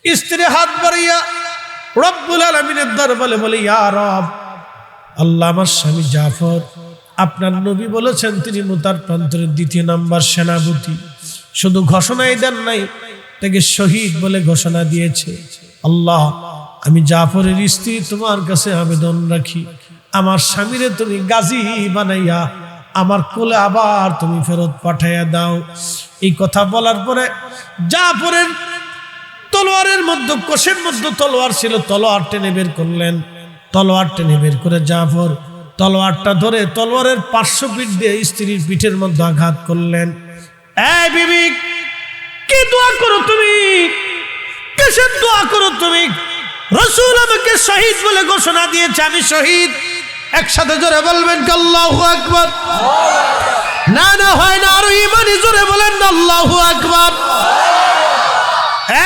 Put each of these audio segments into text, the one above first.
স্ত্রী হাত বাড়িয়া রব্বুল আলামিনের দরবারে বলে, ইয়া রব, আল্লাহ, আমার স্বামী জাফর, আপনার নবী বলেছেন তিনি মুতার প্রান্তরের 2 নম্বর সেনাপতি। শুধু ঘোষণাই দেন নাই, তাকে শহীদ বলে ঘোষণা দিয়েছে। আল্লাহ, আমি জাফরের স্ত্রী তোমার কাছে আবেদন রাখি, আমার স্বামীরে তুমি গাজী বানাইয়া আমার কোলে আবার তুমি ফেরত পাঠাইয়া দাও। এই কথা বলার পরে জাফরের তলোয়ারের মধ্যে, কোষের মধ্যে তলোয়ার ছিল, তলোয়ার টেনে বের করলেন। তলোয়ার টেনে বের করে জাফর তলোয়ারটা ধরে তলোয়ারের পার্শ্বপিঠ দিয়ে স্ত্রীর পিঠের মধ্যে আঘাত করলেন। এই বিবি, কি দোয়া করো তুমি? কিসের দোয়া করো তুমি? রাসূল আমাকে শহীদ বলে ঘোষণা দিয়েছে, আমি শহীদ। একসাথে জোরে বলবেন আল্লাহু আকবার। না না, হয় না, আরো ইমানি জোরে বলেন আল্লাহু আকবার।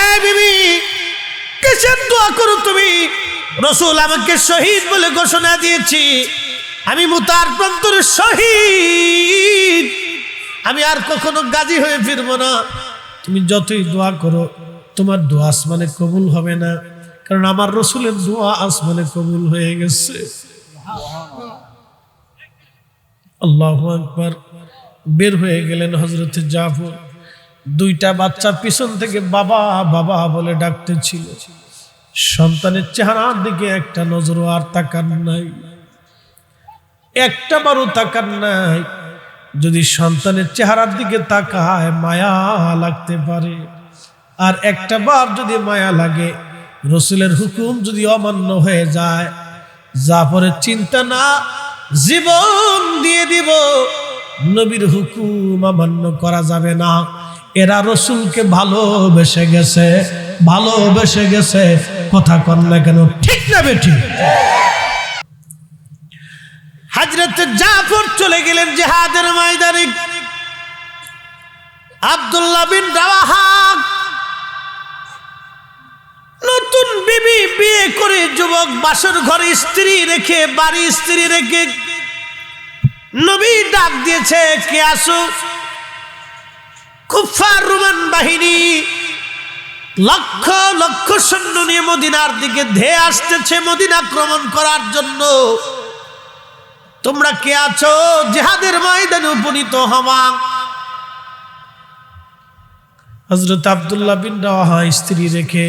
এই বিবি, কিসের দোয়া করো তুমি? রাসূল আমাকে শহীদ বলে ঘোষণা দিয়েছি, আমি মুতার প্রান্তরের শহীদ, আমি আর কখনো গাজী হয়ে ফিরবো না। তুমি যতই দোয়া করো তোমার দোয়া আসমানে কবুল হবে না, কারণ আমার রাসূলের দোয়া আসমানে কবুল হয়ে গেছে। আল্লাহু আকবার। বের হয়ে গেলেন হযরতে জাফর। 2টা বাচ্চা পিছন থেকে বাবা বাবা বলে ডাকতেছিল। সন্তানের চেহারার দিকে একটা নজরও আর তাকান নাই, একটা বারও তাকান নাই। যদি সন্তানের চেহারার দিকে তাকায় মায়া লাগতে পারে, আর একটা বার যদি মায়া লাগে, রাসূলের হুকুম যদি অমান্য হয়ে যায়, জাফরের চিন্তা না, জীবন দিয়ে দিব, নবীর হুকুম অমান্য করা যাবে না। এরা রাসূলকে ভালোবেসে গেছে, ভালোবেসে গেছে। কথা কন না কেন, ঠিক না বেঠিক? হযরত জাফর চলে গেলেন জিহাদের ময়দানে। আব্দুল্লাহ বিন রাওয়াহা নতুন বিবি বিয়ে করে, যুবক, বাসর ঘরে স্ত্রী রেখে, বাড়ি স্ত্রী রেখে, নবী ডাক দিয়েছে, কে আসো? কুফার রোমান বাহিনী লক্ষ লক্ষ সৈন্য নিয়ে মদিনার দিকে ধেয়ে আসতেছে মদিনা আক্রমণ করার জন্য। তোমরা কে আছো? জিহাদের ময়দানে উপনীত হওয়া। হযরত আব্দুল্লাহ বিন রাওয়াহা স্ত্রী রেখে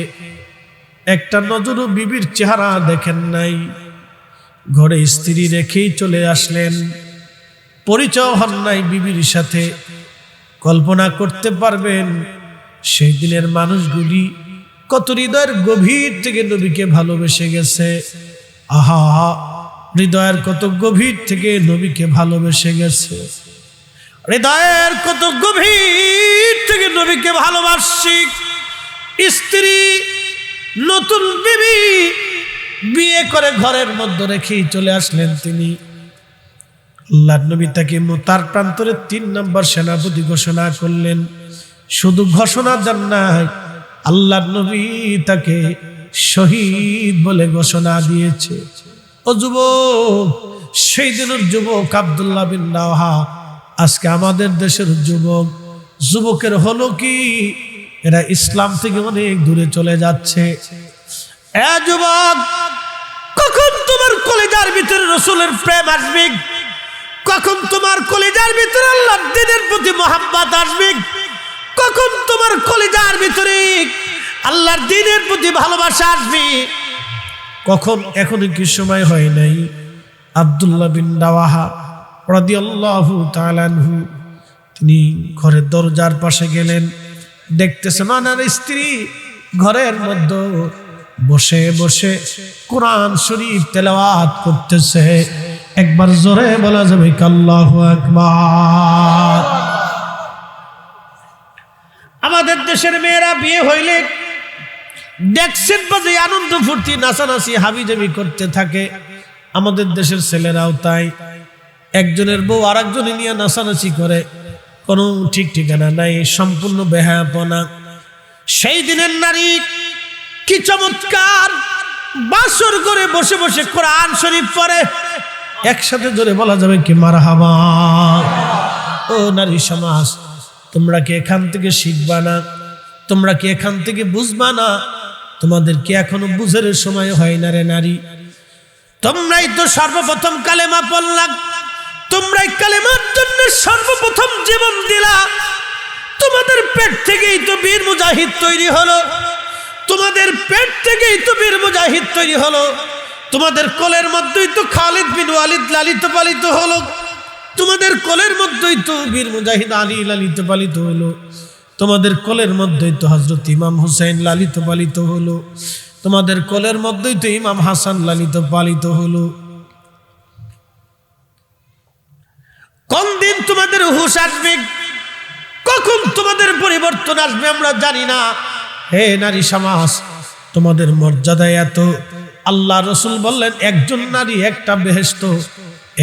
একটা নজরও বিবির চেহারা দেখেন নাই, ঘরে স্ত্রী রেখেই চলে আসলেন। পরিচয় হন নাই বিবির সাথে। কল্পনা করতে পারবেন সেই দিনের মানুষগুলি কত হৃদয়ের গভীর থেকে নবীকে ভালোবেসে গেছে। আহা, হৃদয়ের কত গভীর থেকে নবীকে ভালোবেসে গেছে, হৃদয়ের কত গভীর থেকে নবীকে ভালোবাসি। স্ত্রী নতুন বিবি বিয়ে করে ঘরের মধ্যে রেখেই চলে আসলেন তিনি। আল্লাহর নবী তাকে মুতার প্রান্তরে 3 নম্বর সেনাপতি ঘোষণা করলেন। শুধু ঘোষণা দেন নাই, আল্লাহর নবী তাকে শহীদ বলে ঘোষণা দিয়েছে। ও যুবক, সেই দিনের যুবক আব্দুল্লাহ বিন রাওয়াহা আজকে আমাদের দেশের যুবক। যুবকের হলো কি, এরা ইসলাম থেকে অনেক দূরে চলে যাচ্ছে। এ যুবক, কখন তোমার কলিজার ভিতরে রাসূলের প্রেম আসবে? কখন তোমার কলিজার ভিতরে আল্লাহর দ্বীনের প্রতি মহব্বত আসবে? কখন তোমার কলিজার ভিতরে আল্লাহর দ্বীনের প্রতি ভালোবাসা আসবে? কখন? এখনো কি সময় হয় নাই? আব্দুল্লাহ বিন রাওয়াহা রাদিয়াল্লাহু তাআলা আনহু তিনি ঘরের দরজার পাশে গেলেন, দেখতেছেন ওনার স্ত্রী ঘরের মধ্যে বসে বসে কোরআন শরীফ তেলাওয়াত করতেছে। একবার জোরে বলা যাবে আল্লাহু আকবার। আমাদের দেশের মেয়েরা বিয়ে হইলে ডেক্সের বাজে আনন্দ ফুর্তি নাচানাচি হাবিজাবি করতে থাকে। আমাদের দেশের ছেলেরাও তাই, একজনের বউ আরেকজনে নিয়ে নাচানাচি করে, কোনো ঠিক ঠিকানা নাই, সম্পূর্ণ বেহায়াপনা। সেই দিনের নারী কি চমৎকার বাসর করে বসে বসে কোরআন শরীফ পড়ে। একসাথে জোরে বলা যাবে কি মারহাবা। ও নারী সমাজ, তোমরা কি এখান থেকে শিখবা না? তোমরা কি এখান থেকে বুঝবা না? তোমাদের কি এখনো বুঝের সময় হয় না রে নারী? তোমরাই তো সর্বপ্রথম কালেমা পড়লা, তোমরাই কালেমার জন্য সর্বপ্রথম জীবন দিলা। তোমাদের পেট থেকেই তো বীর মুজাহিদ তৈরি হলো, তোমাদের পেট থেকেই তো বীর মুজাহিদ তৈরি হলো, তোমাদের কোলের মধ্যেই তো খালিদ বিন ওয়ালিদ লালিত পালিত হলো, তোমাদের কোলের মধ্যেই তো বীর মুজাহিদ আলী লালিত পালিত হলো, তোমাদের কোলের মধ্যেই তো হযরত ইমাম হুসাইন লালিত পালিত হলো, তোমাদের কোলের মধ্যেই তো ইমাম হাসান লালিত পালিত হলো। কোন দিন তোমাদের হুঁশ আসবে, কখন তোমাদের পরিবর্তন আসবে আমরা জানি না। হে নারী সমাজ, তোমাদের মর্যাদা এত, আল্লাহ রসুল বললেন একজন নারী একটা বেহেশত,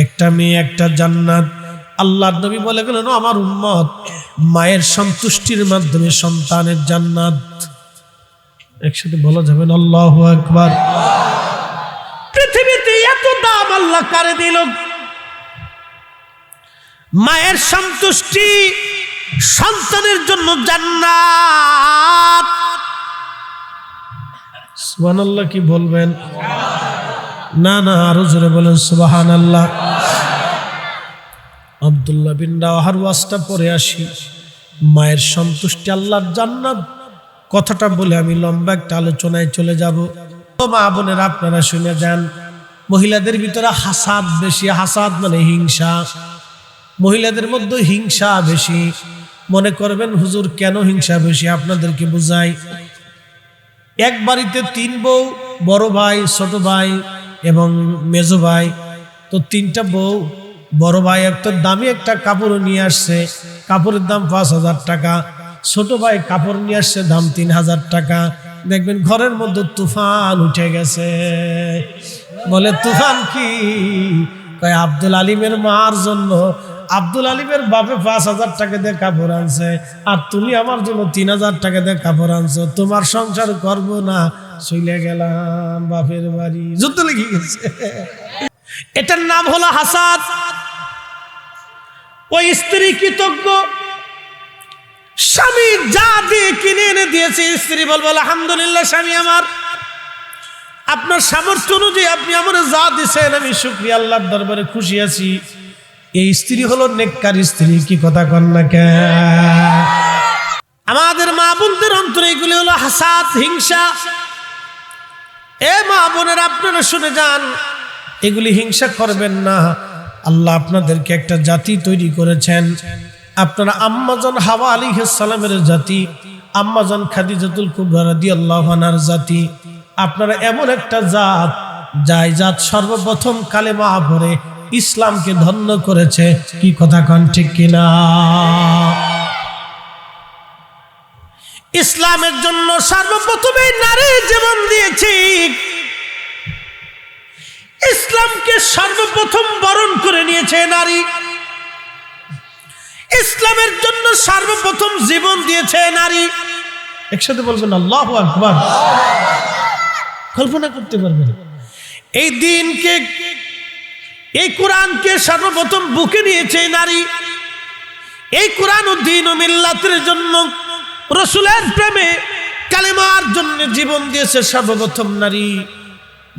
একটা মেয়ে একটা জান্নাত। আল্লাহর নবী বলে গেলেন আমার উম্মত মায়ের সন্তুষ্টির মাধ্যমে সন্তানের জান্নাত। একসাথে বলা যাবে না আল্লাহু আকবার। পৃথিবীতে এত দাম আল্লাহ কারে দিল? মায়ের সন্তুষ্টি, সন্তানের জন্য জান্নাত। সুবহানাল্লাহ কি বলবেন? না না, আরো জোরে বলেন সুবহানাল্লাহ। আব্দুল্লাহ বিন রাওয়াহার ওয়াজটা পড়ে আসি। মায়ের সন্তুষ্টি আল্লাহর জান্নাত কথাটা বলে আমি লম্বা একটা আলোচনায় চলে যাব। তো মা বোনেরা আপনারা শুনে যান, মহিলাদের ভিতরে হাসাদ বেশি। হাসাদ মানে হিংসা, মহিলাদের মধ্যে হিংসা বেশি। মনে করবেন হুজুর কেন হিংসা বেশি? আপনাদেরকে বুঝাই। এক বাড়িতে 3 বউ, বড় ভাই, ছোট ভাই এবং মেজো ভাই। তো 3টা বউ, বড় ভাই একটা দামি একটা কাপড় নিয়ে আসছে, কাপড়ের দাম 5,000 টাকা। ছোট ভাই কাপড় নিয়ে আসছে দাম 3,000 টাকা। দেখবেন ঘরের মধ্যে তুফান উঠে গেছে। বলে তুফান কি? কয় আব্দুল আলিমের মার জন্য আব্দুল আলিমের বাপে 5,000 টাকা দিয়ে কাপড় আনছে, আর তুমি আমার জন্য 3,000 টাকা দিয়ে কাপড় আনছো। তোমার সংসার করব না, চলে গেলাম বাপের বাড়ি। যুদ্ধ লেগে গেছে। এটার নাম হলো হাসাদ। ওই স্ত্রী কৃতজ্ঞ, স্বামী যা দিয়ে কিনে এনে দিয়েছে, স্ত্রী বলবো আলহামদুলিল্লাহ স্বামী আমার, আপনার সামর্থ্য অনুযায়ী আপনি আমার যা দিয়েছেন আমি শুকরিয়া, আল্লাহর দরবারে খুশি আছি। এই স্ত্রী হলো নেককার স্ত্রী। কি কথা কন না কে? আমাদের মা বোনদের অন্তরে এগুলি হলো হাসাদ, হিংসা। এ মা বোনেরা আপনারা শুনে যান, এগুলি হিংসা করবেন না। আল্লাহ আপনাদেরকে একটা জাতি তৈরি করেছেন। আপনারা আম্মাজান হাওয়া আলাইহিস সালামের জাতি, আম্মাজান খাদিজাতুল কুবরা রাদিয়াল্লাহু আনহার জাতি। আপনারা এমন একটা জাত, যাই জাত সর্বপ্রথম কালেমা পড়ে ইসলামকে ধন্য করেছে। কি কথা কন ঠিক কিনা? ইসলামের জন্য সর্বপ্রথমে নারী জীবন দিয়েছে। ইসলামকে সর্বপ্রথম বরণ করে নিয়েছে নারী। ইসলামের জন্য সর্বপ্রথম জীবন দিয়েছে নারী। একসাথে বলবেন আল্লাহু আকবার। কল্পনা করতে পারবেন এই দিনকে, এই কোরআনকে সর্বপ্রথম বুকে নিয়েছে নারী। এই কোরআন ও দ্বীন ও মিল্লাতের জন্য, রাসূলের প্রেমে, কালেমার জন্য জীবন দিয়েছে সর্বপ্রথম নারী।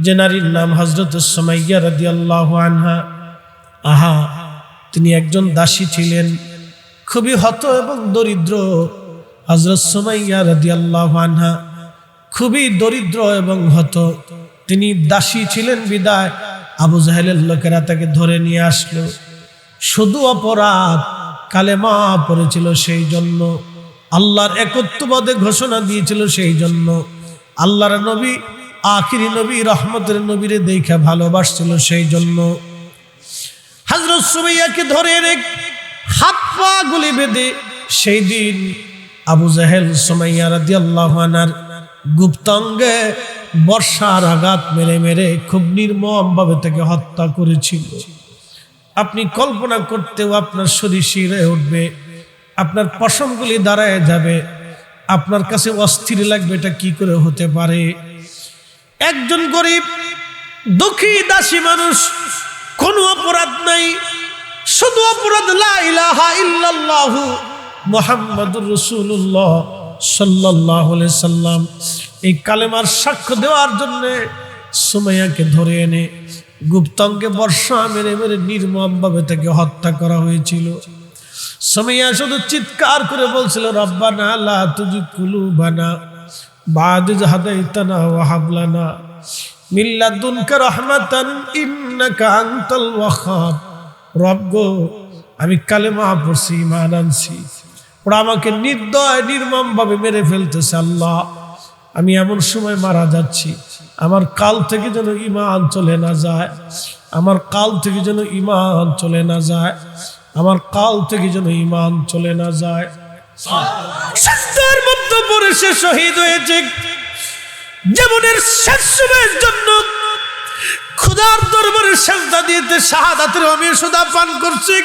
যে নারীর নাম হযরত সুমাইয়া রাদিয়াল্লাহু আনহা। আহা, তিনি একজন দাসী ছিলেন, খুবই হত এবং দরিদ্র। হযরত সুমাইয়া রাদিয়াল্লাহু আনহা খুবই দরিদ্র এবং হত। তিনি দাসী ছিলেন বিদায় আবু জাহেলের লোকেরা তাকে ধরে নিয়ে আসলো। শুধু অপরাধ কালেমা পড়েছিল সেই জন্য, আল্লাহর একত্ববাদে ঘোষণা দিয়েছিল সেই জন্য, আল্লাহর নবী আখিরি নবী রহমতের নবীরে দেখে ভালোবাসছিল সেই জন্য। হযরত সুমাইয়াকে ধরে হাত পা গুলি বেঁধে সেই দিন আবু জাহেল সুমাইয়া রাদিয়াল্লাহু আনহার গুপ্তাঙ্গে বর্ষার আঘাত মেরে মেরে খুব নির্মমভাবে তাকে হত্যা করেছিল। আপনি কল্পনা করতেও আপনার শরীর শিরে উঠবে, আপনার পশমগুলি দাঁড়ায় যাবে, আপনার কাছে অস্থির লাগবে এটা কি করে হতে পারে। একজন গরিব দুঃখী দাসী মানুষ, কোনো অপরাধ নাই, শুধু অপরাধ লা ইলাহা ইল্লাল্লাহু মুহাম্মাদুর রাসূলুল্লাহ সাল্লাল্লাহু আলাইহি সাল্লাম। এই কালেমার সাক্ষ্য দেওয়ার জন্য সুমাইয়াকে ধরে এনে গুপ্তাঙ্গে বর্ষা মেরে মেরে নির্মমভাবে তাকে হত্যা করা হয়েছিল। সুমাইয়া শুধু চিৎকার করে বলছিল, রব্বানা লা তুজিগ কুলুবানা বা'দা ইয হাদাইতানা ওয়া হাব লানা মিন লাদুনকা রাহমাতান ইন্নাকা আনতাল ওয়াহ্হাব। রব গো, আমি কালেমা পড়ছি, ঈমান আনছি, ওরা আমাকে নির্দয় নির্মমভাবে মেরে ফেলতেছে। আল্লাহ, আমি এমন সময় মারা যাচ্ছি, আমার কাল থেকে যেন ঈমান চলে না যায়, আমার কাল থেকে যেন ঈমান চলে না যায়, আমার কাল থেকে যেন ঈমান চলে না যায়। সিজদার মধ্যে পড়ে সে শহীদ হয়েছে। জীবনের শেষ সময়ের জন্য খোদার দরবারে সিজদা দিতে শাহাদাতের অমৃত সুধা পান করছে।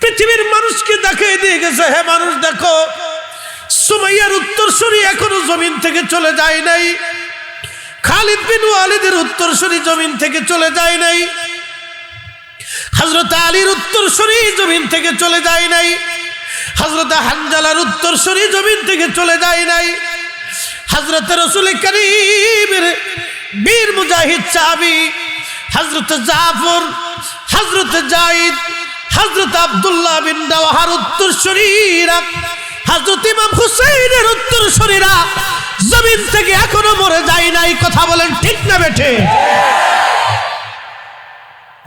পৃথিবীর মানুষকে দেখিয়ে দিয়ে গেছে, হে মানুষ দেখো, সুমাইয়ার উত্তরসূরি এখনো জমিন থেকে চলে যায় নাই, খালিদ বিন ওয়ালিদের উত্তরসূরি জমিন থেকে চলে যায় নাই, হযরত আলীর উত্তরসূরি জমিন থেকে চলে যায় নাই, হযরত হানজালার উত্তরসূরি জমিন থেকে চলে যায় নাই, হযরত রাসূল করিমের বীর মুজাহিদ সাহাবী হযরত জাফর, হযরত যায়েদ, হযরত আব্দুল্লাহ বিন রাওয়াহার উত্তরসূরিরা, হযরত ইমাম হুসাইনের উত্তরসূরিরা জমিন থেকে এখনো মরে যায় নাই। কথা বলেন ঠিক না বেঠে?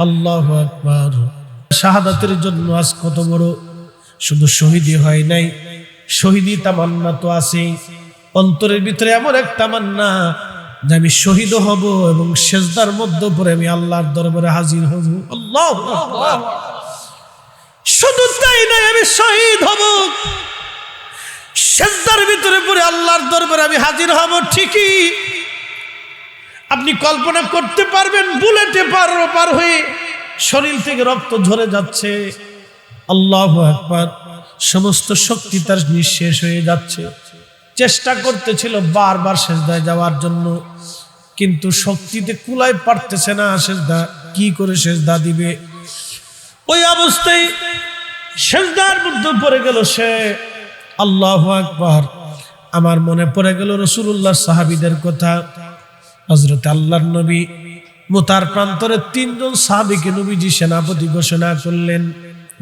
আল্লাহু আকবার। শাহাদাতের জন্য আজ কত বড়, শুধু শহীদই হয় নাই, শহীদি তামান্না তো আছে অন্তরের ভিতরে, এমন এক তামান্না যে আমি শহীদ হব এবং সিজদার মধ্যে পড়ে আমি আল্লাহর দরবারে হাজির হব। আল্লাহু আকবার। শুধু তাই নয়, আমি শহীদ হব, সিজদার ভিতরে পড়ে আল্লাহর দরবারে আমি হাজির হব। ঠিকই আপনি কল্পনা করতে পারবেন, বুলেটে পার হয়ে শরীর থেকে রক্ত ঝরে যাচ্ছে। আল্লাহু আকবার। সমস্ত শক্তি তার নিঃশেষ হয়ে যাচ্ছে। চেষ্টা করতেছিল বারবার সিজদায় যাওয়ার জন্য, কিন্তু শক্তিতে কুলায় পারতেছে না সিজদা, কি করে সিজদা দিবে। ওই অবস্থায় সিজদার মধ্যে পড়ে গেল সে। আল্লাহু আকবার। আমার মনে পড়ে গেল রাসূলুল্লাহ সাহাবীদের কথা। হযরত আল্লাহর নবী মুতার প্রান্তরে 3 জন সাহাবীকে নবীজি সেনাপতি ঘোষণা করলেন।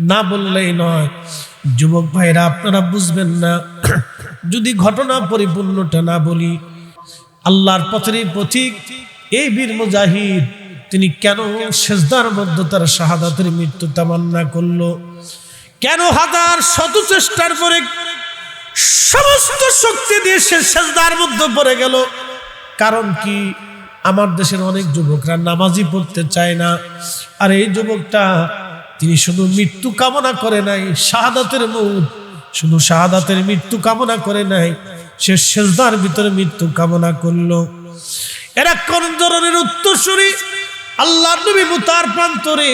না বললেই নয়, যুবক ভাইরা আপনারা বুঝবেন না যদি ঘটনা পরিপূর্ণটা না বলি। আল্লাহর পথের পথিক এই বীর মুজাহিদ তিনি কেন সিজদার মধ্যে তার শাহাদাতের মৃত্যু তামান্না করলো, কেন হাজার শত চেষ্টার পরে সমস্ত শক্তি দিয়ে সে সিজদার মধ্যে পড়ে গেল। কারণ কি, আমার দেশের অনেক যুবকরা নামাজি পড়তে চায় না, আর এই যুবকটা তিনি শুধু মৃত্যু কামনা করে নাই, শাহাদাতের মউত, শুধু শাহাদাতের মৃত্যু কামনা করে নাই, সে সিজদার ভিতরে মৃত্যু কামনা করলো। এরা কোন ধরনের উত্তরসূরি? আল্লাহর নবী মুতার প্রান্তরে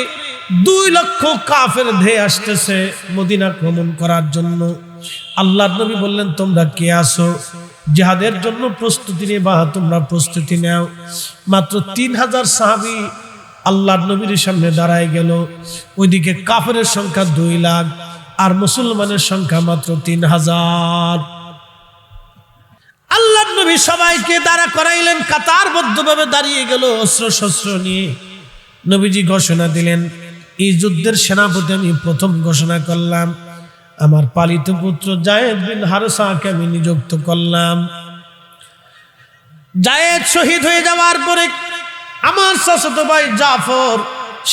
2 লক্ষ কাফের ধেয়ে আসতেছে মদিনা আক্রমণ করার জন্য। আল্লাহর নবী বললেন, তোমরা কে আসো জিহাদের জন্য প্রস্তুতি নেবা? তোমরা প্রস্তুতি নাও। মাত্র 3000 সাহাবী আল্লাহর নবীর সামনে দাঁড়ায় গেল। ওইদিকে কাফেরের সংখ্যা 2 লাখ আর মুসলমানের সংখ্যা মাত্র 3000। আল্লাহর নবী সবাইকে দাঁড়া করাইলেন, কাতারবদ্ধভাবে দাঁড়িয়ে গেল অস্ত্র শস্ত্র নিয়ে। নবীজি ঘোষণা দিলেন, এই যুদ্ধের সেনাপতি আমি প্রথম ঘোষণা করলাম, আমার পালিত পুত্র যায়েদ বিন হারসাকে আমি নিযুক্ত করলাম। যায়েদ শহীদ হয়ে যাওয়ার পরে আমার চাচাতো ভাই জাফর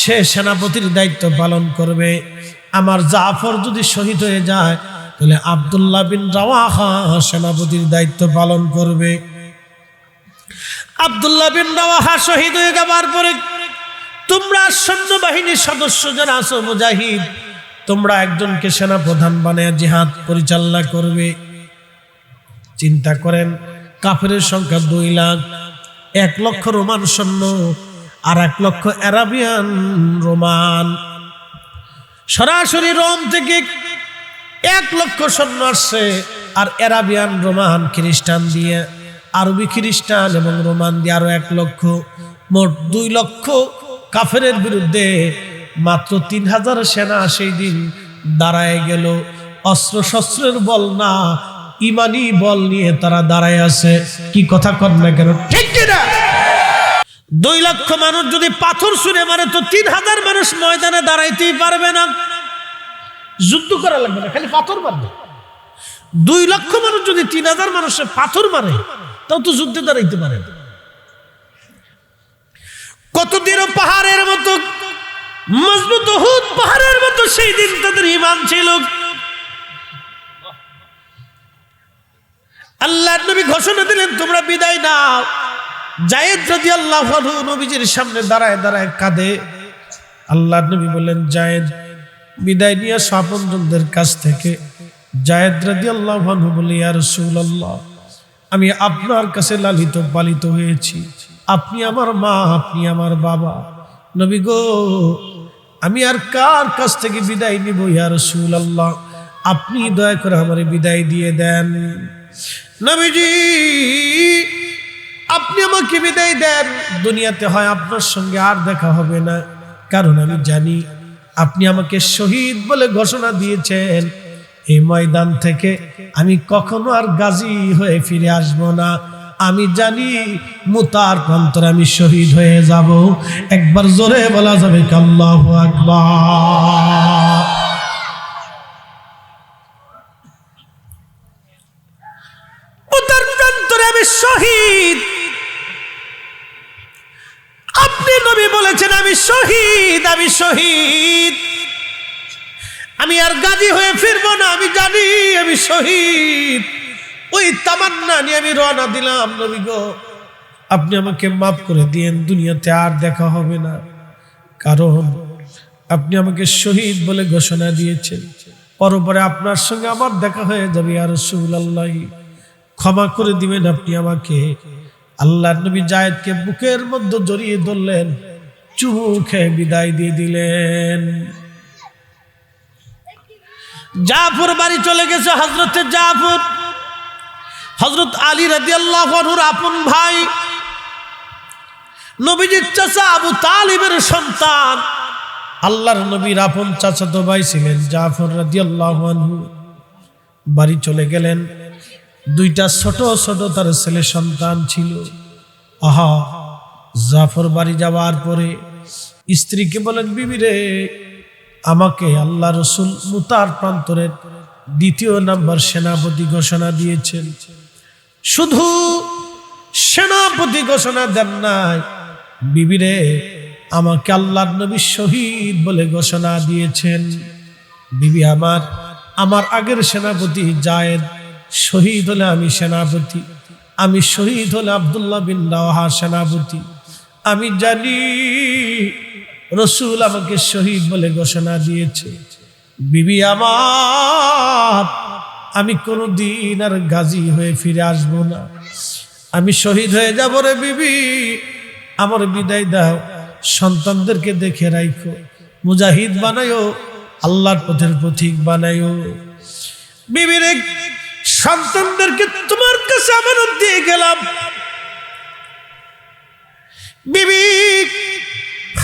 সে সেনাপতির দায়িত্ব পালন করবে। আমার জাফর যদি শহীদ হয়ে যায় তাহলে আব্দুল্লাহ বিন রাওয়াহা সেনাপতির দায়িত্ব পালন করবে। আব্দুল্লাহ বিন রাওয়াহা শহীদ হয়ে যাওয়ার পরে তোমরা সৈন্যবাহিনীর সদস্য যারা আছো মুজাহিদ, তোমরা একজনকে সেনাপ্রধান বানায় জিহাদ পরিচালনা করবে। চিন্তা করেন, কাফেরের সংখ্যা 2 লাখ, 1 লক্ষ রোমান সৈন্য আর 1 লক্ষ আরাবিয়ান রোমান। সরাসরি রোম থেকে 1 লক্ষ সৈন্য আসছে, আর আরাবিয়ান রোমান খ্রিস্টান দিয়ে, আরবি খ্রিস্টান এবং রোমান দিয়ে আরো 1 লক্ষ, মোট 2 লক্ষ কাফেরের বিরুদ্ধে মাত্র 3000 সেনা সেই দিন দাঁড়ায় গেল। অস্ত্র শস্ত্রের বল না, ইমানি বল নিয়ে তারা দাঁড়ায় আছে। কি কথা কর না কেন, ঠিক কিনা? 2 লক্ষ মানুষ যদি পাথর ছুঁড়ে মারে তো 3000 মানুষ ময়দানে দাঁড়াইতেই পারবে না। যুদ্ধ করা লাগবে না, খালি পাথর মারবে। 2 লক্ষ মানুষ যদি 3000 মানুষের পাথর মারে তাও তো যুদ্ধে দাঁড়াইতে পারে না। কত দৃঢ় পাহাড়ের মতো মজবুত উহুদ পাহাড়ের মতো সেই দিন তাদের ঈমান ছিল। আল্লাহর নবী ঘোষণা দিলেন তোমরা বিদায় নাও। যায়েদ রাদিয়াল্লাহু আনহু নবীজির সামনে দাঁড়ায় দাঁড়ায় কাঁদে। আল্লাহর নবী বললেন যায়েদ বিদায় নিয়ে আপনজনদের কাছ থেকে। যায়েদ রাদিয়াল্লাহু আনহু বলে ইয়া রাসূলুল্লাহ, আমি আপনার কাছে লালিত পালিত হয়েছি, আপনি আমার মা, আপনি আমার বাবা। নবী গো, আমি আর কার কাছ থেকে বিদায় নিব ইয়া রাসূলুল্লাহ, আপনি দয়া করে আমারে বিদায় দিয়ে দেন। নবীজি আপনি আমাকে বিদায় দেন, দুনিয়াতে হয় আপনার সঙ্গে আর দেখা হবে না, কারণ আমি জানি আপনি আমাকে শহীদ বলে ঘোষণা দিয়েছেন। এই ময়দান থেকে আমি কখনো আর গাজী হয়ে ফিরে আসব না। আমি জানি মুতার প্রান্তরে আমি শহীদ হয়ে যাব। একবার জোরে বলা যাবে কি আল্লাহু আকবার। মুতার প্রান্তরে আমি শহীদ। আপনি নবী বলেছেন আমি শহীদ, আমি শহীদ, আমি আর গাজী হয়ে ফিরবো না, আমি জানি আমি শহীদ। ওই তামান্না নিয়ে আমি রওনা দিলাম। নবী গো, আপনি আমাকে মাফ করে দিয়েন, দুনিয়াতে আর দেখা হবে না, কারণ আপনি আমাকে শহীদ বলে ঘোষণা দিয়েছেন। পরপরে আপনার সঙ্গে আমার দেখা হয়ে যাবে ইয়া রাসূলুল্লাহ, ক্ষমা করে দিবেন আপনি আমাকে। আল্লাহর নবী যায়েদকে বুকের মধ্যে জড়িয়ে ধরলেন, চুমু খেয়ে বিদায় দিয়ে দিলেন। জাফর বাড়ি চলে গেছে। হযরতে জাফর হযরত আলী রাদিয়াল্লাহু আনহুর আপন ভাই, নবীজির চাচা আবু তালিবের সন্তান, আল্লাহর নবীর আপন চাচাতো ভাই ছিলেন জাফর রাদিয়াল্লাহু আনহু। বাড়ি চলে গেলেন। 2টা ছোট ছোট তার ছেলে সন্তান ছিল। আহা, জাফর বাড়ি যাওয়ার পরে স্ত্রীকে বলেন, বিবি রে, আমাকে আল্লাহ রসুল মুতার প্রান্তরের 2য় নাম্বার সেনাপতি ঘোষণা দিয়েছেন। শুধু সেনাপতি ঘোষণা দেন নাই, বিবি রে, আমাকে আল্লাহর নবী শহীদ বলে ঘোষণা দিয়েছেন। বিবি আমার আগের সেনাপতি যায়েদ শহীদ হলে আমি সেনাপতি, আমি শহীদ হলে আব্দুল্লাহ বিন রাওয়াহা সেনাপতি। আমি জানি রসুল আমাকে শহীদ বলে ঘোষণা দিয়েছে। বিবি আমার, আমি কোনোদিন আর গাজী হয়ে ফিরে আসব না, আমি শহীদ হয়ে যাব রে বিবি, আমার বিদায় দাও। সন্তানদেরকে দেখে রাখো, মুজাহিদ বানায়ো, আল্লাহর পথের পথিক বানায়ো। বিবির সন্তানদেরকে তোমার কাছে আমানত দিয়ে গেলাম। বিবি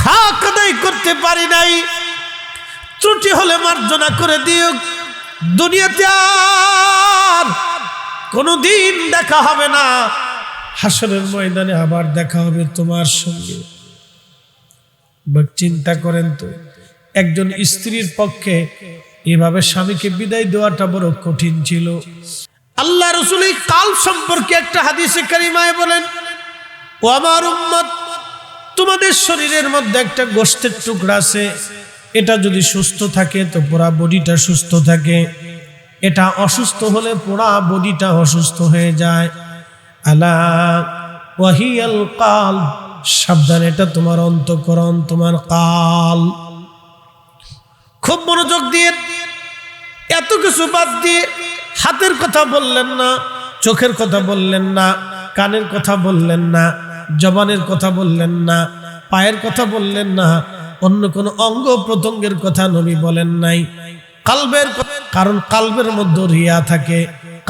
হক আদায় করতে পারি নাই, ত্রুটি হলে মার্জনা করে দিও। দুনিয়াতে আর কোনোদিন দেখা হবে না, হাসরের ময়দানে আবার দেখা হবে তোমার সঙ্গে। চিন্তা করেন তো, একজন স্ত্রীর পক্ষে এভাবে স্বামীকে বিদায় দেওয়াটা বড় কঠিন ছিল। আল্লাহ রাসূল কাল সম্পর্কে একটা হাদিসে কারিমায় বলেন, ও আমার উম্মত, তোমাদের শরীরের মধ্যে একটা গোশতের টুকরা আছে, এটা যদি সুস্থ থাকে তো পুরা বডিটা সুস্থ থাকে, এটা অসুস্থ হলে পুরা বডিটা অসুস্থ হয়ে যায়। আলা ওয়াহিয়াল কাল, সাবধান, এটা তোমার অন্তঃকরণ, তোমার কাল। খুব মনোযোগ দিয়ে, এত কিছু বাদ দিয়ে হাতের কথা বললেন না, চোখের কথা বললেন না, কানের কথা বললেন না, জবানের কথা বললেন না, পায়ের কথা বললেন না, অন্য কোনো অঙ্গ প্রত্যঙ্গের কথা নবী বলেন নাই। কালবের, কারণ কালবের মধ্যে রিয়া থাকে,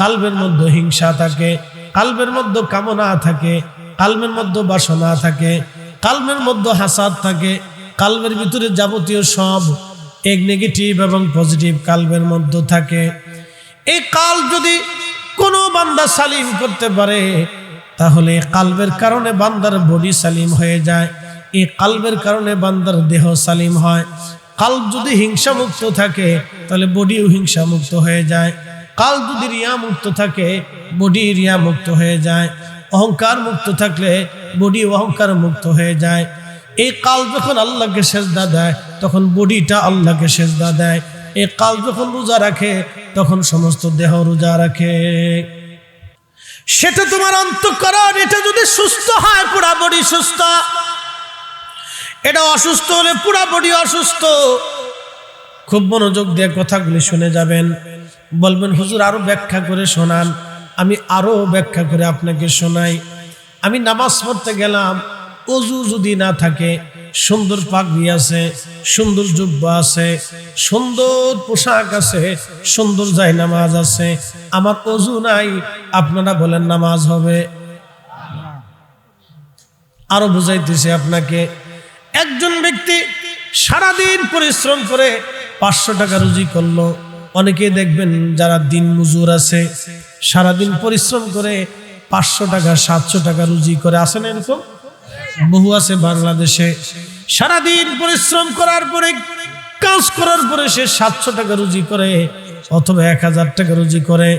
কালবের মধ্যে হিংসা থাকে, কালবের মধ্যে কামনা থাকে, কালবের মধ্যে বাসনা থাকে, কালবের মধ্যে হাসাদ থাকে, কালবের ভিতরে যাবতীয় সব এক নেগেটিভ এবং পজিটিভ কালবের মধ্যে থাকে। এই কাল যদি কোনো বান্দা সালিম করতে পারে, তাহলে কালবের কারণে বান্দার বডি সালিম হয়ে যায়, এই কালবের কারণে বান্দার দেহ সালিম হয়। কালব যদি হিংসা মুক্ত থাকে তাহলে বডিও হিংসা মুক্ত হয়ে যায়। কাল যদি রিয়া মুক্ত থাকে বডি রিয়া মুক্ত হয়ে যায়। অহংকার মুক্ত থাকলে বডি অহংকার মুক্ত হয়ে যায়। এই কাল যখন আল্লাহকে সেজদা দেয় তখন বডিটা আল্লাহকে সেজদা দেয়। এই কাল যখন রোজা রাখে তখন সমস্ত দেহ রোজা রাখে। সেটা তোমার অন্তঃকরণ, এটা যদি সুস্থ হয় পুরা বডি সুস্থ, এটা অসুস্থ হলে পুরা বডি অসুস্থ। খুব মনোযোগ দিয়ে কথাগুলি শুনে যাবেন। বলবেন হুজুর আরো ব্যাখ্যা করে শোনান। আমি আরো ব্যাখ্যা করে আপনাকে শোনাই। আমি নামাজ পড়তে গেলাম, ওযু যদি না থাকে, সুন্দর পাগড়ি আছে, সুন্দর জুব্বা আছে, সুন্দর পোশাক আছে, সুন্দর জায়নামাজ আছে, আমার ওযু নাই, আপনারা বলেন নামাজ হবে? আরো বুঝাইতেছি আপনাকে। একজন ব্যক্তি সারাদিন পরিশ্রম করে 500 টাকা রুজি করলো। অনেকে দেখবেন যারা দিন মজুর আছে, সারাদিন পরিশ্রম করে 500 টাকা 700 টাকা রুজি করে, আসেন এরকম বহু আছে বাংলাদেশে। সারাদিন পরিশ্রম করার পরে, কাজ করার পরে সে 700 টাকা রুজি করে, অথবা 1000 টাকা রুজি করে,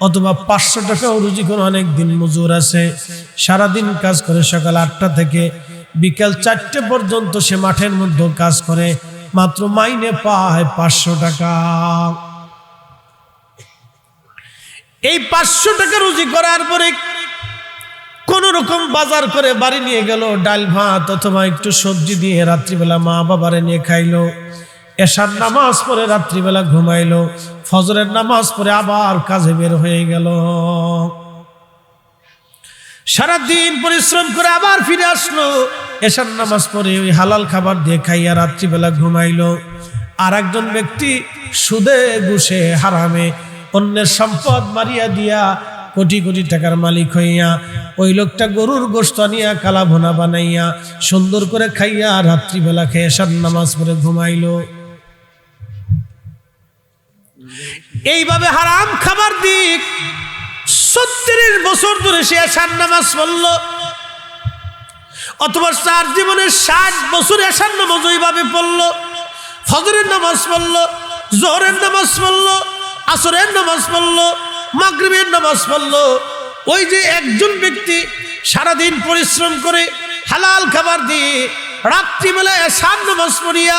অথবা 500 টাকাও রুজি করে। অনেক দিন মজুর আছে, সারাদিন কাজ করে, সকাল 8টা থেকে বিকাল 4টে পর্যন্ত সে মাঠের মধ্যে কাজ করে, মাত্র মাইনে পায় 500 টাকা। এই 500 টাকা রুজি করার পরে কোন রকম বাজার করে বাড়ি নিয়ে গেল, ডাল ভাত অথবা একটু সবজি দিয়ে রাত্রিবেলা মা বাবারে নিয়ে খাইলো। এশার নামাজ পড়ে রাত্রিবেলা ঘুমাইলো, ফজরের নামাজ পড়ে আবার কাজে বের হয়ে গেল। সারাদিন পরিশ্রম করে আবার ফিরে আসলো, এশার নামাজ পড়ে ওই হালাল খাবার দিয়ে খাইয়া রাত্রিবেলা ঘুমাইলো। আর একজন ব্যক্তি সুদে ঘুষে হারামে অন্যের সম্পদ মারিয়া দিয়া কোটি কোটি টাকার মালিক হইয়া, ওই লোকটা গরুর গোশত আনিয়া কালা ভুনা বানাইয়া সুন্দর করে খাইয়া রাত্রিবেলা খেয়ে এশার নামাজ পড়ে ঘুমাইলো। এইভাবে হারাম খাবার দিক 36 বছর ধরে সে এশার নামাজ পড়ল, অথবা তার জীবনের 60 বছর এশার নামাজ ওইভাবে পড়লো। ফজরের নামাজ পড়লো, জোহরের নামাজ পড়লো, আসরের নামাজ পড়লো, মাগরিবের নামাজ পড়লো। ওই যে একজন ব্যক্তি সারাদিন পরিশ্রম করে হালাল খাবার দিয়ে রাত্রিবেলা এশার নামাজ পড়িয়া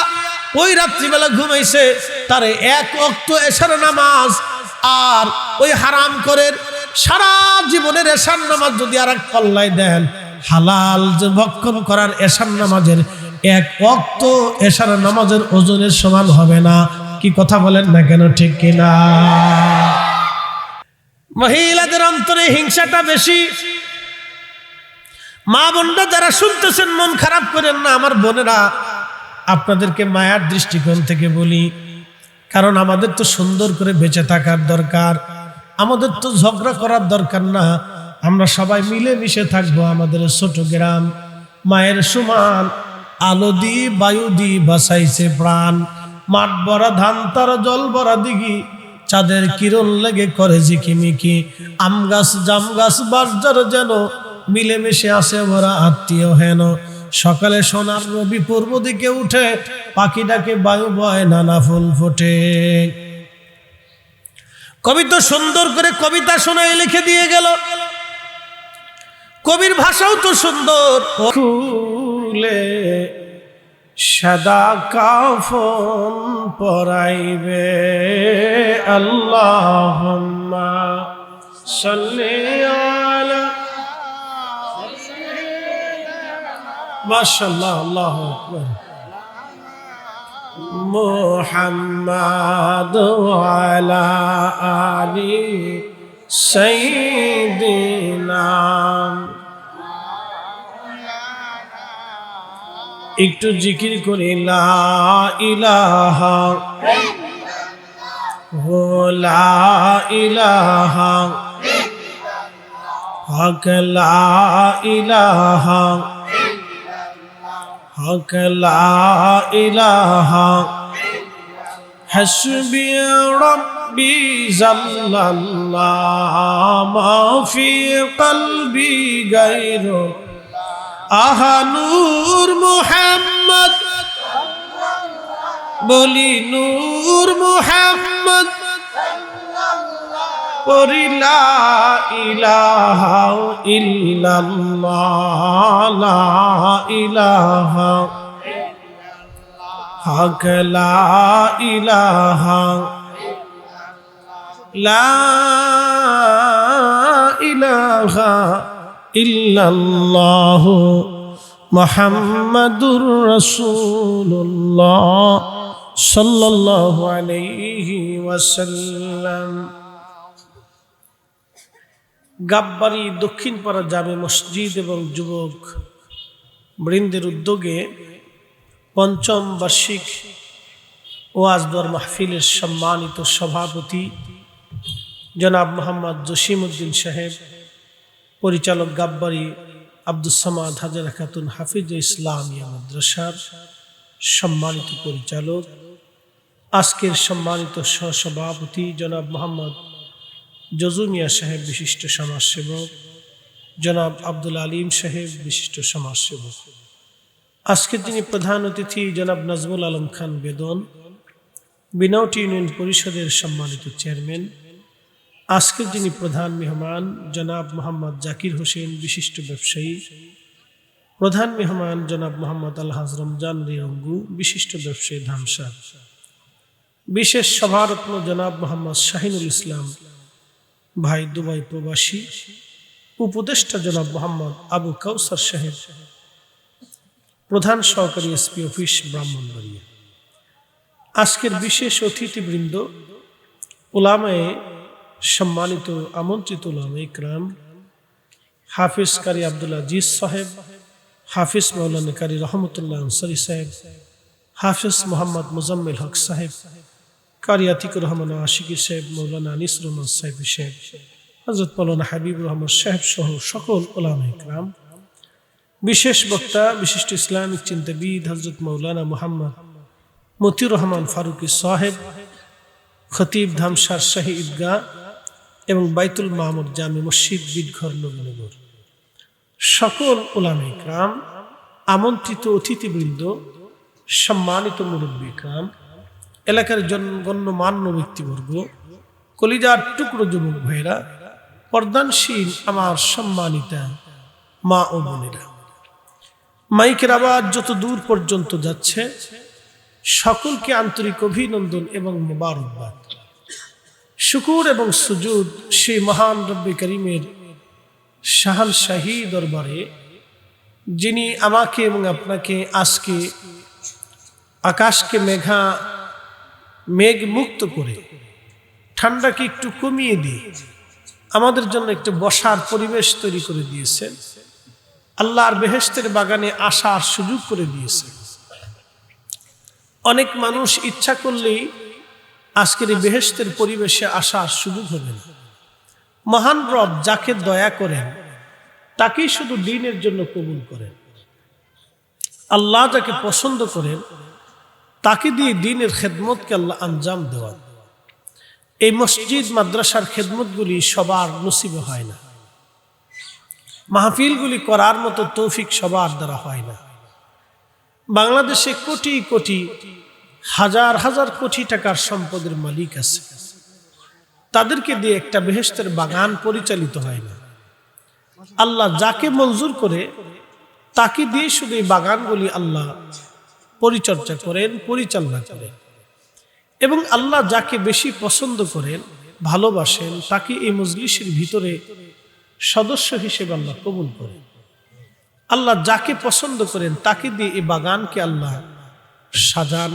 ওই রাত্রিবেলা ঘুমাইছে, তার এক ওয়াক্ত এশার নামাজ আর ওই হারাম করে সারা জীবনের এশার নামাজ যদি আর এক পাল্লায় দেন, হালাল যে ভক্ষণ করার এশার নামাজের এক ওয়াক্ত এশার নামাজের ওজনের সমান হবে না। কি কথা বলেন না কেন, ঠিক কিনা? মহিলাদের অন্তরে হিংসাটা বেশি। মা বোনরা যারা শুনতেছেন মন খারাপ করেন না, আমার বোনেরা, আপনাদেরকে মায়ার দৃষ্টিকোণ থেকে বলি। কারণ আমাদের তো সুন্দর করে বেঁচে থাকার দরকার, আমাদের তো ঝগড়া করার দরকার না। আমরা সবাই মিলে মিশে থাকবো। আমাদের ছোট গ্রাম, মায়ের সমান, আলো দি বায়ু দি বাঁচাইছে প্রাণ, মাঠ ভরা ধান তার জল ভরা দিঘি, চাঁদের কিরণ লেগে করে ঝিকিমিকি, আম গাছ জাম গাছ বাঁশঝাড় যেন মিলেমিশে আসে ওরা আত্মীয় হেন। সকালে সোনার রবি পূর্ব দিকে উঠে, পাখি ডাকে বায়ু বয় নানা ফুল ফোটে। কবি তো সুন্দর করে কবিতা শোনায় লিখে দিয়ে গেল, কবির ভাষাও তো সুন্দর। ফুলে সাদা কাফন পরাইবে, আল্লাহুম্মা সাল্লি আলা, মাশাআল্লাহ, আল্লাহু আকবার, মুহাম্মাদ ওয়া আলা আলি সাইয়্যিদিনা। একটু জিকির করি, লা ইলাহা লা ইলাহা হক, লা ইলাহা হক, লা ইলাহা হাসবি রাব্বি ربي جل الله ما في قلبي غيره নূর মুহাম্মদ বলি নূর মুহাম্মদ পড়ি লা ইলাহা ইল্লাল্লাহ লা ইলাহা হক লা ইলাহা লা ইলাহা ইল্লাল্লাহ মুহাম্মাদুর রাসূলুল্লাহ সাল্লাল্লাহু আলাইহি ওয়াসাল্লাম। গাববাড়ি দক্ষিণপাড়া জামে মসজিদ এবং যুবক বৃন্দের উদ্যোগে পঞ্চম বার্ষিক ওয়াজ দোয়ার মাহফিলের সম্মানিত সভাপতি জনাব মোহাম্মদ জসিমউদ্দিন সাহেব, পরিচালক গাববাড়ি আব্দুস সামাদ হাজেরা খাতুন হাফিজ ইসলামিয়া মাদ্রাসার সম্মানিত পরিচালক, আজকের সম্মানিত সহসভাপতি জনাব মোহাম্মদ জজুমিয়া সাহেব বিশিষ্ট সমাজসেবক, জনাব আব্দুল আলিম সাহেব বিশিষ্ট সমাজসেবক, আজকের যিনি প্রধান অতিথি জনাব নাজমুল আলম খান বেদন, বিনাউটি ইউনিয়ন পরিষদের সম্মানিত চেয়ারম্যান, আজকের যিনি প্রধান মেহমান জনাব মোহাম্মদ জাকির হোসেন বিশিষ্ট ব্যবসায়ী, প্রধান মেহমান জনাব মোহাম্মদ আলহাজ রমজান রিয়ঙ্গু বিশিষ্ট ব্যবসায়ী ধামসা, বিশেষ সভারত্ন জনাব মোহাম্মদ শাহিনুল ইসলাম ভাই দুবাই প্রবাসী, উপদেষ্টা জনাব মোহাম্মদ আবু কাউসার সাহেব, প্রধান সহকারী এসপি অফিস ব্রাহ্মণবাড়িয়া। আজকের বিশেষ অতিথিবৃন্দ, উলামায়ে সম্মানিত আমন্ত্রিত উলামায়ে ইকরাম, হাফিজ কারি আব্দুল আজিজ সাহেব, হাফিজ মৌলানা কারি রহমতুল্লাহ আনসারী সাহেব, হাফিজ মোহাম্মদ মুজাম্মিল হক সাহেব, কারি আতিকুর রহমান আশিকি সাহেব, মৌলানা আনিসুর রহমান সাহেব সাহেব, হযরত মৌলানা হাবিবুর রহমান সাহেব সহ সকল উলামায়ে ইকরাম, বিশেষ বক্তা বিশিষ্ট ইসলামিক চিন্তাবিদ হযরত মৌলানা মুহাম্মদ মতিউর রহমান ফারুকী সাহেব, খতিব ধামসার শাহী ঈদগাহ এবং বাইতুল মামুর জামে মসজিদ বিদঘর নবীনগর, সকল উলামায়ে ইকরাম, আমন্ত্রিত অতিথিবৃন্দ, সম্মানিত মুরব্বী ইকরাম, এলাকার গণ্যমান্য ব্যক্তিবর্গ, কলিজার টুকরো যুবক ভাইরা, পর্দানশীল আমার সম্মানিতা মা ও বোনেরা, মাইকের আওয়াজ যত দূর পর্যন্ত যাচ্ছে সকলকে আন্তরিক অভিনন্দন এবং মোবারকবাদ। শুকুর এবং সুজুদ সেই মহান রব্বে করিমের শাহানশাহী দরবারে, যিনি আমাকে এবং আপনাকে আজকে আকাশকে মেঘ মুক্ত করে ঠান্ডাকে একটু কমিয়ে দিয়ে আমাদের জন্য একটু বসার পরিবেশ তৈরি করে দিয়েছেন, আল্লাহর বেহেশতের বাগানে আসার সুযোগ করে দিয়েছেন। অনেক মানুষ ইচ্ছা করলেই আজকের এই বেহেশতের পরিবেশে আসার সুযোগ হবে না। মহান রব যাকে দয়া করেন তাকেই শুধু দ্বীনের জন্য কবুল করেন। আল্লাহ যাকে পছন্দ করেন তাকে দিয়ে দ্বীনের খেদমতকে আল্লাহ আঞ্জাম দেওয়ান। এই মসজিদ মাদ্রাসার খেদমতগুলি সবার নসিবে হয় না, মাহফিলগুলি করার মতো তৌফিক সবার দ্বারা হয় না। বাংলাদেশে কোটি কোটি হাজার হাজার কোটি টাকার সম্পদের মালিক আছে, তাদেরকে দিয়ে একটা বেহেশতের বাগান পরিচালিত হয় না। আল্লাহ যাকে মঞ্জুর করে তাকে দিয়ে শুধু এই বাগানগুলি আল্লাহ পরিচর্যা করেন, পরিচালনা করেন, এবং আল্লাহ যাকে বেশি পছন্দ করেন, ভালোবাসেন, তাকে এই মজলিসের ভিতরে সদস্য হিসেবে আল্লাহ কবুল করেন। আল্লাহ যাকে পছন্দ করেন তাকে দিয়ে এই বাগানকে আল্লাহ সাজান,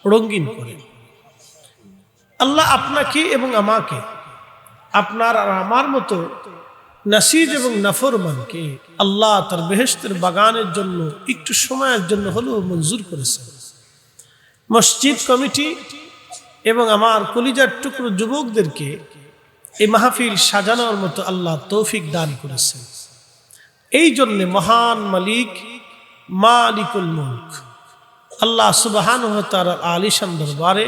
রঙিন করেন। আল্লাহ আপনাকে এবং আমাকে, আপনার আর আমার মতো নাসিজ এবং নাফরমানকে আল্লাহ তার বেহেশতের বাগানের জন্য একটু সময়ের জন্য হলেও মঞ্জুর করেছেন। মসজিদ কমিটি এবং আমার কলিজার টুকরো যুবকদেরকে এই মাহফিল সাজানোর মতো আল্লাহ তৌফিক দান করেছেন। এই জন্যে মহান মালিক মালিকুল মুলক আল্লাহ সুবহানাহু ওয়া তাআলার আলিশান দরবারে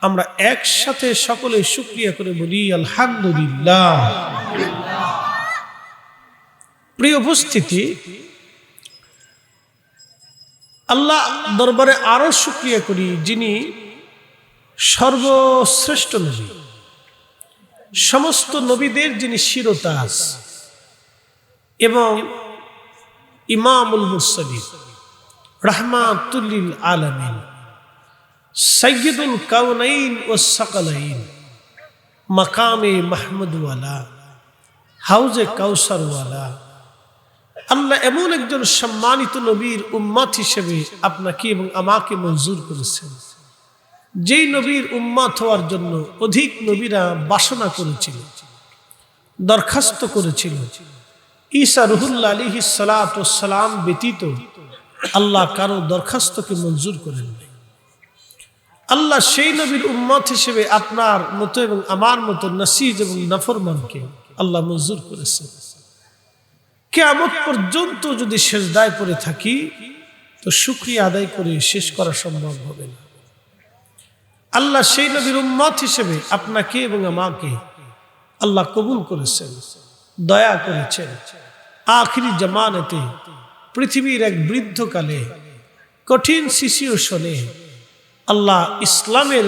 আমরা একসাথে সকলে শুকরিয়া করে বলি আলহামদুলিল্লাহ। প্রিয় উপস্থিতি, আল্লাহ দরবারে আরো শুকরিয়া করি যিনি সর্বশ্রেষ্ঠ নবী, সমস্ত নবীদের যিনি শিরোতাজ এবং ইমামুল মুরসালিন, রাহমাতুল লিল আলামিন, সাইয়্যিদুল কাউনাইন ওয়াস সাকালাইন, মাকামে মাহমুদ ওয়ালা, হাউজে কাউসার ওয়ালা। আল্লাহ এমন একজন সম্মানিত নবীর উম্মত হিসেবে আপনাকে এবং আমাকে মঞ্জুর করেছেন, যেই নবীর উম্মত হওয়ার জন্য অধিক নবীরা বাসনা করেছিল, দরখাস্ত করেছিল। ঈসা রুহুল্লাহ আলাইহিস সালাতু ওয়াস সালাম ব্যতীত আল্লাহ কারো দরখাস্তকে মঞ্জুর করেন নাই। আল্লাহ সেই নবীর উম্মত হিসেবে আপনার মতো এবং আমার মতো নাসিজ এবং নাফরমানকে আল্লাহ মঞ্জুর করেছেন। কিয়ামত পর্যন্ত যদি সিজদায় পড়ে থাকি তো শুকরিয়া আদায় করে শেষ করা সম্ভব হবে না। আল্লাহ সেই নবীর উম্মত হিসেবে আপনাকে এবং আমাকে আল্লাহ কবুল করেছেন, দয়া করেছেন। আখিরি জামানাতে পৃথিবীর এক বৃদ্ধকালে কঠিন সিচুয়েশনে আল্লাহ ইসলামের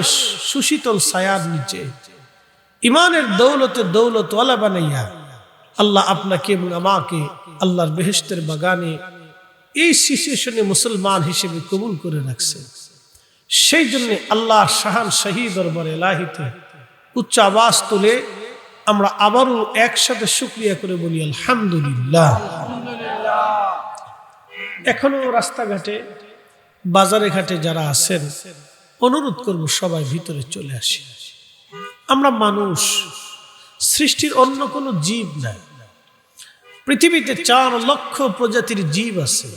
সুশীতল ছায়ার নিচে ইমানের দৌলতে দৌলতওয়ালা বানাইয়া আল্লাহ আপনাকে এবং আমাকে আল্লাহর বেহেশতের বাগানে এই সিচুয়েশনে মুসলমান হিসেবে কবুল করে রাখছে। সেই জন্য আল্লাহ শাহান শাহী দরবারে ইলাহিতে উচ্চ আওয়াজ তুলে আমরা আবারও একসাথে শুকরিয়া করে বলি আলহামদুলিল্লাহ। এখনো রাস্তাঘাটে বাজারে ঘাটে যারা আছেন, অনুরোধ করব সবাই ভিতরে চলে আসি। আমরা মানুষ, সৃষ্টির অন্য কোনো জীব নাই। পৃথিবীতে 4 লক্ষ প্রজাতির জীব আছে।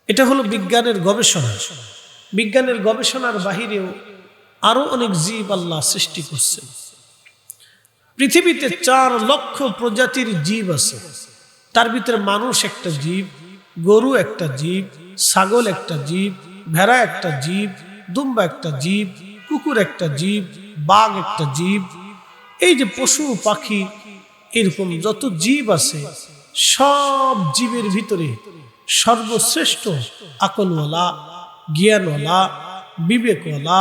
এটা হলো বিজ্ঞানের গবেষণা। বিজ্ঞানের গবেষণার বাহিরেও আরো অনেক জীব আল্লাহ সৃষ্টি করছেন। পৃথিবীতে 4 লক্ষ প্রজাতির জীব আছে। তার ভিতরে মানুষ একটা জীব, গরু একটা জীব, ছাগল একটা জীব, ভেড়া একটা জীব, দুম্বা একটা জীব, কুকুর একটা জীব, বাঘ একটা জীব। এই যে পশু পাখি এরকম যত জীব আছে, সব জীবের ভিতরে সর্বশ্রেষ্ঠ আকলওয়ালা, জ্ঞানওয়ালা, বিবেকওয়ালা,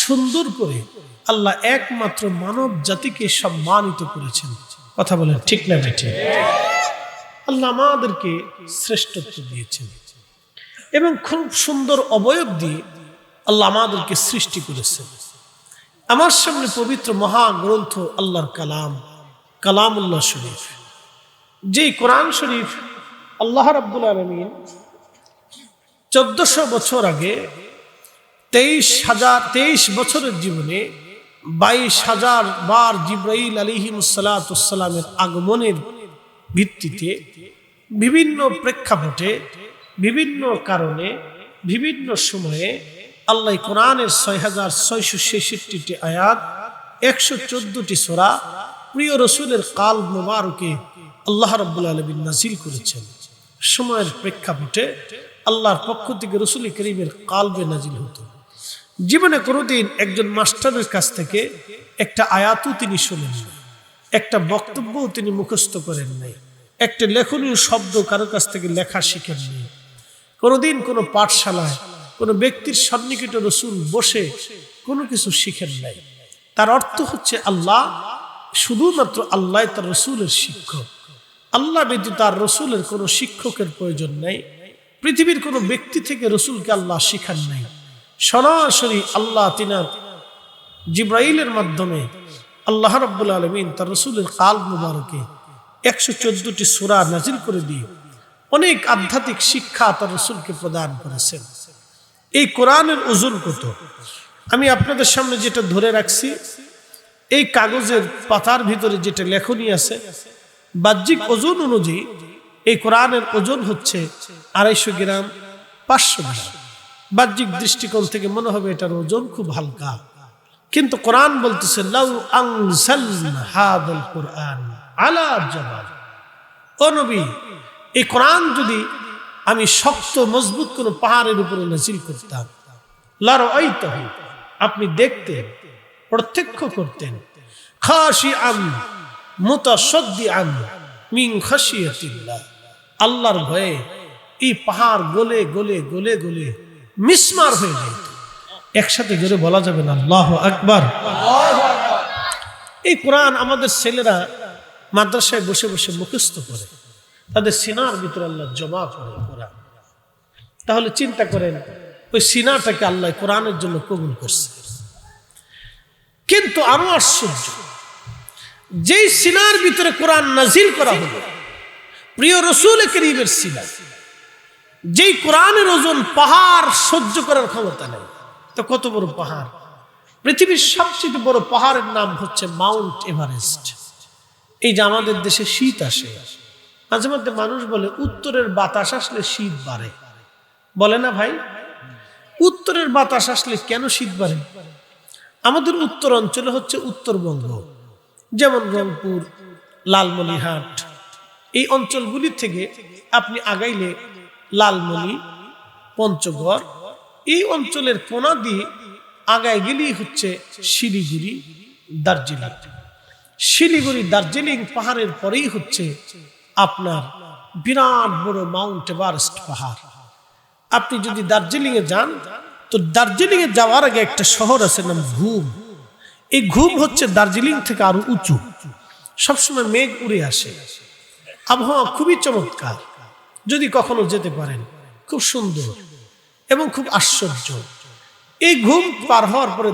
সুন্দর করে আল্লাহ একমাত্র মানব জাতিকে সম্মানিত করেছেন। কথা বলেন ঠিক না বেঠিক? আল্লাহ আমাদেরকে শ্রেষ্ঠত্ব দিয়েছেন এবং খুব সুন্দর অবয়ব দিয়ে আল্লাহ আমাদেরকে সৃষ্টি করেছেন। আমার সামনে পবিত্র মহাগ্রন্থ আল্লাহর কালাম, কালামুল্লাহ শরীফ, যেই কোরআন শরীফ আল্লাহ রাব্বুল আলামিন 1400 বছর আগে 23 বছরের জীবনে 22,000 বার জিবরাইল আলাইহিস সালাতু ওয়াস সালামের আগমনের ভিত্তিতে বিভিন্ন প্রেক্ষাপটে, বিভিন্ন কারণে, বিভিন্ন সময়ে আল্লাহ কোরআনের 6666টি আয়াত, 114টি সূরা প্রিয় রসুলের কাল মুবারকে আল্লাহ রাব্বুল আলামিন নাজিল করেছেন। সময়ের প্রেক্ষাপটে আল্লাহর পক্ষ থেকে রসুল করিমের কালবে নাজিল হতো। জীবনে কোনোদিন একজন মাস্টারের কাছ থেকে একটা আয়াতও তিনি শোনেন না, একটা বক্তব্যও তিনি মুখস্থ করেন নাই, একটা লেখনীয় শব্দ কারো কাছ থেকে লেখা শিখেননি। কোনোদিন কোনো পাঠশালায় কোনো ব্যক্তির সন্নিকটে রসুল বসে কোনো কিছু শিখেন নাই। তার অর্থ হচ্ছে আল্লাহ, শুধুমাত্র আল্লাহ তার রসুলের শিক্ষক। আল্লাহ ব্যতীত তার রসুলের কোনো শিক্ষকের প্রয়োজন নাই। পৃথিবীর কোনো ব্যক্তি থেকে রসুলকে আল্লাহ শিখান নাই। সরাসরি আল্লাহ তিনার জিব্রাইলের মাধ্যমে আল্লাহ রাব্বুল আলামিন তার রসুলের কাল মুবারকে 114টি সূরা নাজিল করে দিয়ে অনেক আধ্যাত্মিক শিক্ষা তার রসুলকে প্রদান করেছেন। এই কোরআনের ওজন কত? আমি আপনাদের সামনে যেটা ধরে রাখছি, এই কাগজের পাতার ভিতরে যেটা লেখনী আছে, বাহ্যিক ওজন অনুযায়ী এই কোরআনের ওজন হচ্ছে 250 গ্রাম, 500 গ্রাম। বাহ্যিক দৃষ্টিকোণ থেকে মনে হবে এটার ওজন খুব হালকা, কিন্তু কোরআন বলতেছে লাউ আনজালনা হাদাল কুরআন আলা জাবাল, ও নবী, এই কোরআন যদি আমি শক্ত মজবুত কোনো পাহাড়ের উপরে নাজিল করতাম, লা রাআইতাহু, আপনি দেখতেন, প্রত্যক্ষ করতেন। খাশিআন মুতাসাদ্দিআন মিন খাশিয়াতিল্লাহ, আল্লাহর ভয়ে এই পাহাড় গলে গলে গলে গলে মিসমার হয়ে যেত। একসাথে জোরে বলা যাবে না আল্লাহু আকবার। এই কোরআন আমাদের ছেলেরা মাদ্রাসায় বসে বসে মুখস্থ করে, তাদের সিনার ভিতরে আল্লাহ জমা করে কোরআন। তাহলে চিন্তা করেন, ওই সিনাটাকে আল্লাহ কোরআনের জন্য কবুল করছে। কিন্তু আরো আশ্চর্য, যেই সিনার ভিতরে কোরআন নাজিল করা হলো, প্রিয় রাসূল কারীমের সিনা, যেই কোরআনের ওজন পাহাড় সহ্য করার ক্ষমতা নেই। তো কত বড় পাহাড়! পৃথিবীর সবচেয়ে বড় পাহাড়ের নাম হচ্ছে মাউন্ট এভারেস্ট। এই যে আমাদের দেশে শীত আসে, মাঝে মধ্যে মানুষ বলে উত্তরের বাতাস আসলে শীত বাড়ে, বলে না ভাই? উত্তরের বাতাস আসলে কেন শীত বাড়ে? আমাদের উত্তর অঞ্চলে হচ্ছে উত্তরবঙ্গ, যেমন রংপুর, লালমনিরহাট, এই অঞ্চলগুলি থেকে আপনি আগাইলে লালমনি, পঞ্চগড়, এই অঞ্চলের কোনা দিয়ে আগায় গেলেই হচ্ছে শিলিগুড়ি, দার্জিলিং। শিলিগুড়ি দার্জিলিং পাহাড়ের পরেই হচ্ছে আপনার বিরাট বড় মাউন্ট এভারেস্ট পাহাড়। আপনি যদি দার্জিলিং এ যান, তো দার্জিলিং এ যাওয়ার আগে একটা শহর আছে নাম ঘুম। এই ঘুম হচ্ছে দার্জিলিং থেকে আরো উঁচু, সবসময় মেঘ উড়ে আসে, আবহাওয়া খুবই চমৎকার। যদি কখনো যেতে পারেন, খুব সুন্দর এবং খুব আশ্চর্য। এই ঘুম পার হওয়ার পরে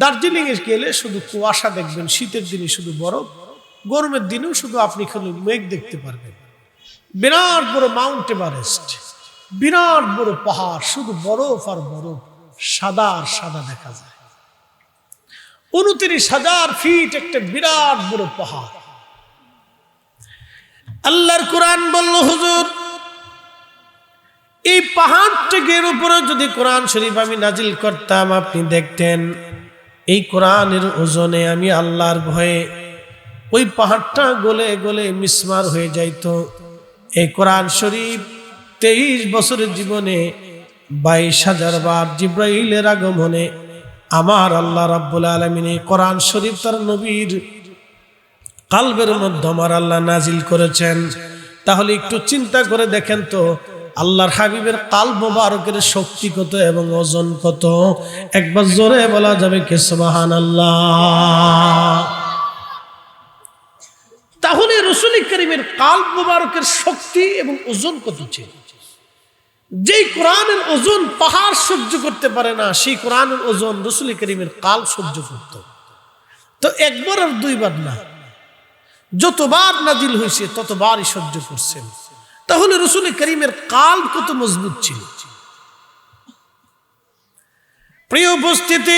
দার্জিলিং এ গেলে শুধু কুয়াশা দেখবেন, শীতের দিনে শুধু বরফ, গরমের দিনেও শুধু আপনি খালি মেঘ দেখতে পারবেন। বিরাট বড় মাউন্ট এভারেস্ট, বিরাট বড় পাহাড়, শুধু বরফ আর বরফ, সাদা আর সাদা দেখা যায়। 29,000 ফিট একটা বিরাট বড় পাহাড়। আল্লাহর কোরআন বলল, হুজুর এই পাহাড়টার উপরে যদি কোরআন শরীফ আমি নাজিল করতাম, আপনি দেখতেন এই কোরআনের ওজনে আমি আল্লাহর ভয়ে ওই পাহাড়টা গলে গলে মিসমার হয়ে যাইত। এই কোরআন শরীফ 23 বছরের জীবনে 22,000 বার জিব্রাইলের আগমনে আমার আল্লাহ রাব্বুল আলামিন এই কোরআন শরীফ তার নবীর কালবের মধ্যে আমার আল্লাহ নাজিল করেছেন। তাহলে একটু চিন্তা করে দেখেন তো, আল্লাহর হাবিবের কালব মুবারকের শক্তি কত এবং ওজন কত। একবার জোরে বলা যাবে কি সুবহানাল্লাহ? তাহলে রাসূল কারীমের কালব মুবারকের শক্তি এবং ওজন কত ছিল। যেই কোরআনের ওজন পাহাড় সহ্য করতে পারে না, সেই কোরআনের ওজন রাসূল কারীমের কালব সহ্য করত। তো একবার আর দুইবার না, যতবার নাজিল হয়েছে ততবারই সহ্য করছেন। তাহলে রাসূল কারীমের কালব কত মজবুত ছিল। প্রিয় উপস্থিতি,